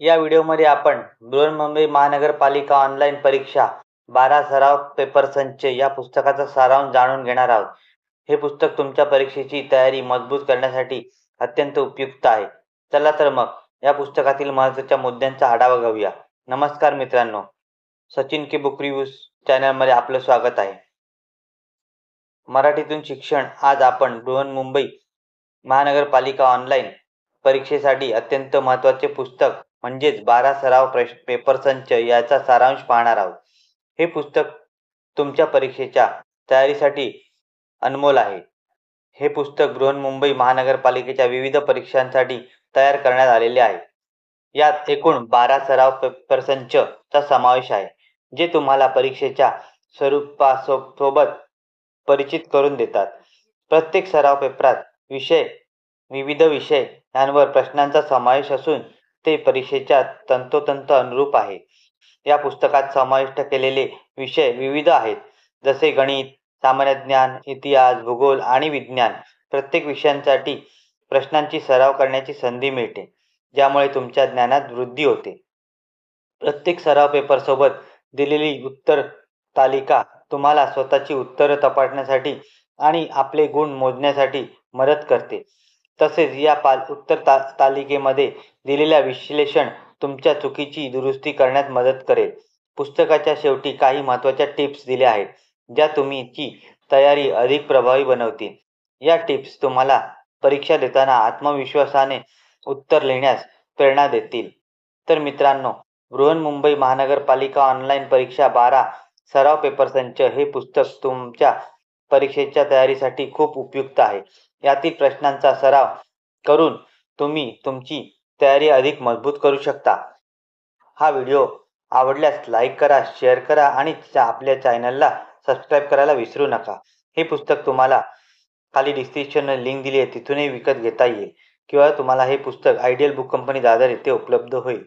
या व्हिडिओमध्ये आपण बृहन्मुंबई महानगरपालिका ऑनलाईन परीक्षा 12 सराव पेपर संच या पुस्तकाचा सारांश जाणून घेणार आहोत. हे पुस्तक तुमच्या परीक्षेची तयारी मजबूत करण्यासाठी अत्यंत उपयुक्त आहे. चला तर मग या पुस्तकातील महत्त्वाच्या मुद्द्यांचा आढावा घेऊया. नमस्कार मित्रांनो, सचिन के बुक रिव्ह्यूज चॅनलमध्ये आपलं स्वागत आहे. मराठीतून शिक्षण. आज आपण बृहन्मुंबई महानगरपालिका ऑनलाईन परीक्षेसाठी अत्यंत महत्त्वाचे पुस्तक म्हणजेच 12 सराव पेपर संच याचा सारांश पाहणार आहोत. हे पुस्तक तुमच्या परीक्षेच्या तयारीसाठी अनमोल आहे. हे पुस्तक बृहन्मुंबई महानगरपालिकेच्या विविध परीक्षांसाठी तयार करण्यात आलेले आहे. यात एकूण 12 सराव पेपर संचचा समावेश आहे, जे तुम्हाला परीक्षेच्या स्वरूपासोबत परिचित करून देतात. प्रत्येक सराव पेपरात विविध विषय यांवर प्रश्नांचा समावेश असून ते परीक्षेच्या तंतोतंत अनुरूप आहे. या पुस्तकात समाविष्ट केलेले विषय विविध आहेत, जसे गणित, सामान्य ज्ञान, इतिहास, भूगोल आणि विज्ञान. प्रत्येक विषयांसाठी प्रश्नांची सराव करण्याची संधी मिळते, ज्यामुळे तुमच्या ज्ञानात वृद्धी होते. प्रत्येक सराव पेपरसोबत दिलेली उत्तर तालिका तुम्हाला स्वतःची उत्तरं तपासण्यासाठी आणि आपले गुण मोजण्यासाठी मदत करते. तसेच या उत्तर तालिकेमध्ये दिलेल्या विश्लेषण तुमच्या चुकीची दुरुस्ती करण्यात मदत करेल. पुस्तकाच्या शेवटी काही महत्त्वाच्या टिप्स दिल्या आहेत, ज्या तुमची तयारी अधिक प्रभावी बनवतील. या टिप्स तुम्हाला परीक्षा देताना आत्मविश्वासाने उत्तर लिहिण्यास प्रेरणा देतील. तर मित्रांनो, बृहन्मुंबई महानगरपालिका ऑनलाईन परीक्षा 12 सराव पेपर संच हे पुस्तक तुमच्या परीक्षेच्या तयारीसाठी खूप उपयुक्त आहे. यातील प्रश्नांचा सराव करून तुम्ही तुमची तयारी अधिक मजबूत करू शकता. हा व्हिडिओ आवडल्यास लाईक करा, शेअर करा आणि आपल्या चॅनलला सबस्क्राईब करायला विसरू नका. हे पुस्तक तुम्हाला खाली डिस्क्रिप्शनमध्ये लिंक दिली आहे, तिथूनही विकत घेता येईल किंवा तुम्हाला हे पुस्तक आयडियल बुक कंपनी दादर येथे उपलब्ध होईल.